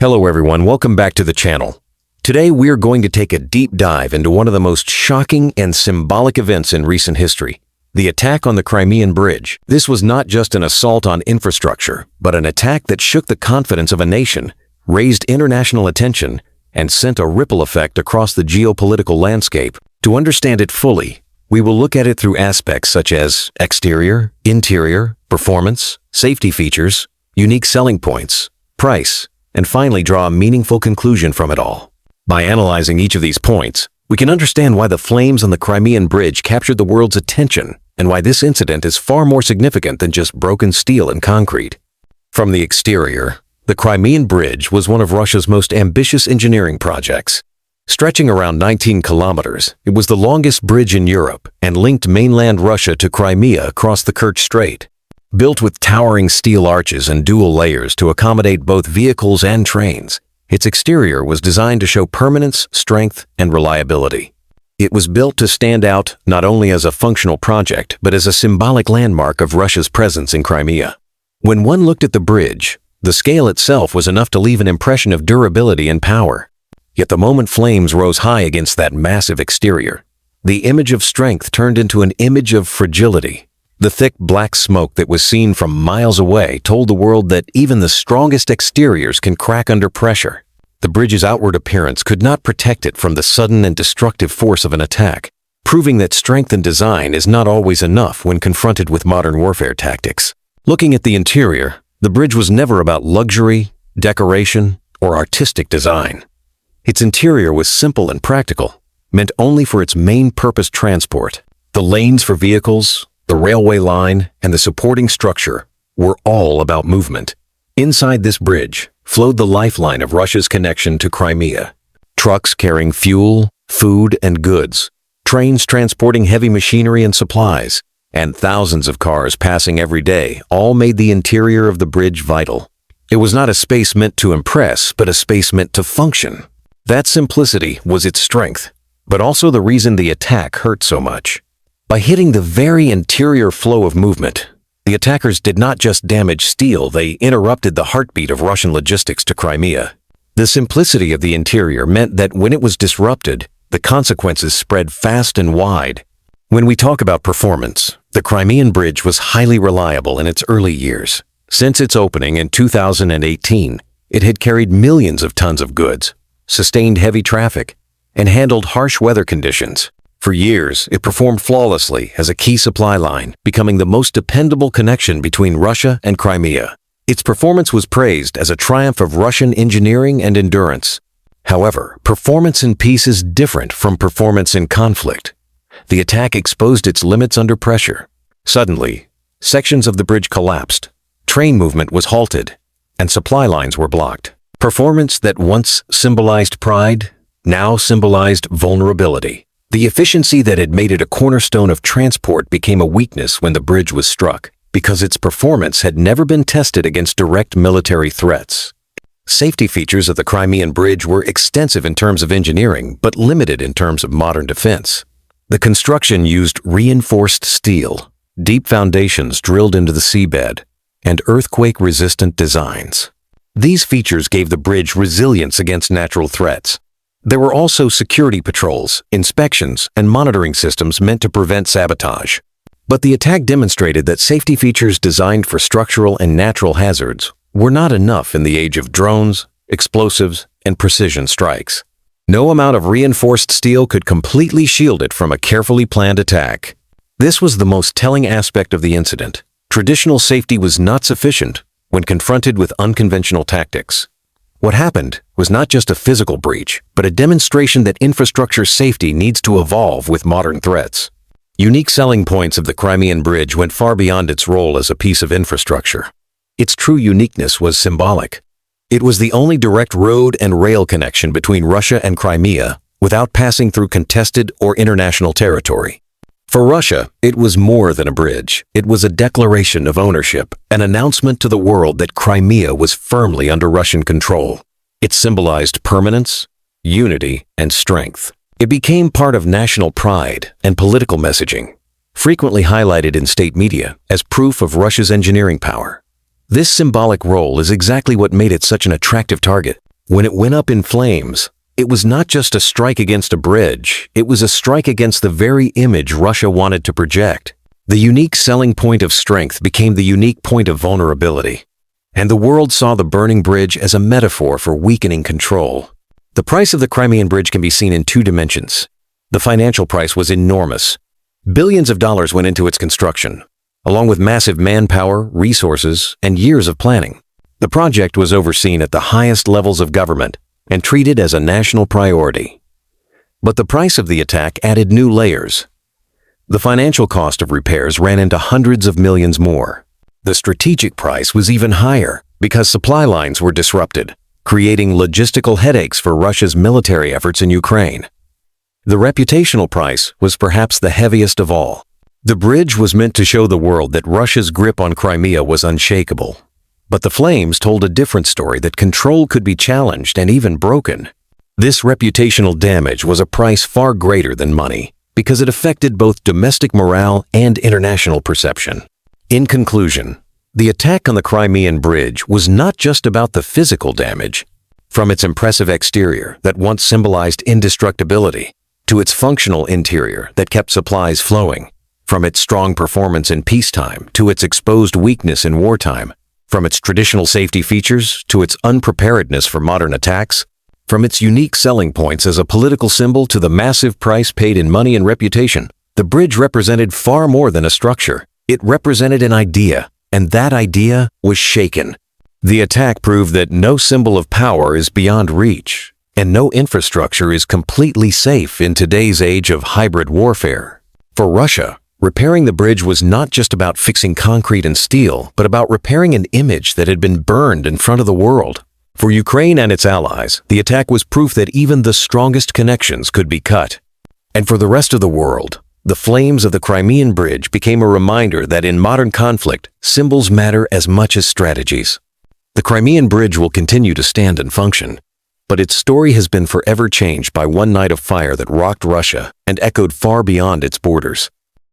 Hello everyone, welcome back to the channel. Today we are going to take a deep dive into one of the most shocking and symbolic events in recent history, the attack on the Crimean Bridge. This was not just an assault on infrastructure, but an attack that shook the confidence of a nation, raised international attention, and sent a ripple effect across the geopolitical landscape. To understand it fully, we will look at it through aspects such as exterior, interior, performance, safety features, unique selling points, price, and finally draw a meaningful conclusion from it all. By analyzing each of these points, we can understand why the flames on the Crimean Bridge captured the world's attention and why this incident is far more significant than just broken steel and concrete. From the exterior, the Crimean Bridge was one of Russia's most ambitious engineering projects. Stretching around 19 kilometers, it was the longest bridge in Europe and linked mainland Russia to Crimea across the Kerch Strait. Built with towering steel arches and dual layers to accommodate both vehicles and trains, its exterior was designed to show permanence, strength, and reliability. It was built to stand out not only as a functional project, but as a symbolic landmark of Russia's presence in Crimea. When one looked at the bridge, the scale itself was enough to leave an impression of durability and power. Yet the moment flames rose high against that massive exterior, the image of strength turned into an image of fragility. The thick black smoke that was seen from miles away told the world that even the strongest exteriors can crack under pressure. The bridge's outward appearance could not protect it from the sudden and destructive force of an attack, proving that strength and design is not always enough when confronted with modern warfare tactics. Looking at the interior, the bridge was never about luxury, decoration, or artistic design. Its interior was simple and practical, meant only for its main purpose: transport. The lanes for vehicles, the railway line, and the supporting structure were all about movement. Inside this bridge flowed the lifeline of Russia's connection to Crimea. Trucks carrying fuel, food, and goods, trains transporting heavy machinery and supplies, and thousands of cars passing every day all made the interior of the bridge vital. It was not a space meant to impress, but a space meant to function. That simplicity was its strength, but also the reason the attack hurt so much. By hitting the very interior flow of movement, the attackers did not just damage steel, they interrupted the heartbeat of Russian logistics to Crimea. The simplicity of the interior meant that when it was disrupted, the consequences spread fast and wide. When we talk about performance, the Crimean Bridge was highly reliable in its early years. Since its opening in 2018, it had carried millions of tons of goods, sustained heavy traffic, and handled harsh weather conditions. For years, it performed flawlessly as a key supply line, becoming the most dependable connection between Russia and Crimea. Its performance was praised as a triumph of Russian engineering and endurance. However, performance in peace is different from performance in conflict. The attack exposed its limits under pressure. Suddenly, sections of the bridge collapsed, train movement was halted, and supply lines were blocked. Performance that once symbolized pride now symbolized vulnerability. The efficiency that had made it a cornerstone of transport became a weakness when the bridge was struck, because its performance had never been tested against direct military threats. Safety features of the Crimean Bridge were extensive in terms of engineering, but limited in terms of modern defense. The construction used reinforced steel, deep foundations drilled into the seabed, and earthquake-resistant designs. These features gave the bridge resilience against natural threats. There were also security patrols, inspections, and monitoring systems meant to prevent sabotage. But the attack demonstrated that safety features designed for structural and natural hazards were not enough in the age of drones, explosives, and precision strikes. No amount of reinforced steel could completely shield it from a carefully planned attack. This was the most telling aspect of the incident. Traditional safety was not sufficient when confronted with unconventional tactics. What happened was not just a physical breach, but a demonstration that infrastructure safety needs to evolve with modern threats. Unique selling points of the Crimean Bridge went far beyond its role as a piece of infrastructure. Its true uniqueness was symbolic. It was the only direct road and rail connection between Russia and Crimea without passing through contested or international territory. For Russia, it was more than a bridge. It was a declaration of ownership, an announcement to the world that Crimea was firmly under Russian control. It symbolized permanence, unity, and strength. It became part of national pride and political messaging, frequently highlighted in state media as proof of Russia's engineering power. This symbolic role is exactly what made it such an attractive target. When it went up in flames, it was not just a strike against a bridge, it was a strike against the very image Russia wanted to project. The unique selling point of strength became the unique point of vulnerability. And the world saw the burning bridge as a metaphor for weakening control. The price of the Crimean Bridge can be seen in two dimensions. The financial price was enormous. Billions of dollars went into its construction, along with massive manpower, resources, and years of planning. The project was overseen at the highest levels of government and treated as a national priority. But the price of the attack added new layers. The financial cost of repairs ran into hundreds of millions more. The strategic price was even higher because supply lines were disrupted, creating logistical headaches for Russia's military efforts in Ukraine. The reputational price was perhaps the heaviest of all. The bridge was meant to show the world that Russia's grip on Crimea was unshakable. But the flames told a different story, that control could be challenged and even broken. This reputational damage was a price far greater than money, because it affected both domestic morale and international perception. In conclusion, the attack on the Crimean Bridge was not just about the physical damage. From its impressive exterior that once symbolized indestructibility, to its functional interior that kept supplies flowing, from its strong performance in peacetime to its exposed weakness in wartime, from its traditional safety features to its unpreparedness for modern attacks, from its unique selling points as a political symbol to the massive price paid in money and reputation, the bridge represented far more than a structure. It represented an idea, and that idea was shaken. The attack proved that no symbol of power is beyond reach, and no infrastructure is completely safe in today's age of hybrid warfare. For Russia, repairing the bridge was not just about fixing concrete and steel, but about repairing an image that had been burned in front of the world. For Ukraine and its allies, the attack was proof that even the strongest connections could be cut. And for the rest of the world, the flames of the Crimean Bridge became a reminder that in modern conflict, symbols matter as much as strategies. The Crimean Bridge will continue to stand and function, but its story has been forever changed by one night of fire that rocked Russia and echoed far beyond its borders.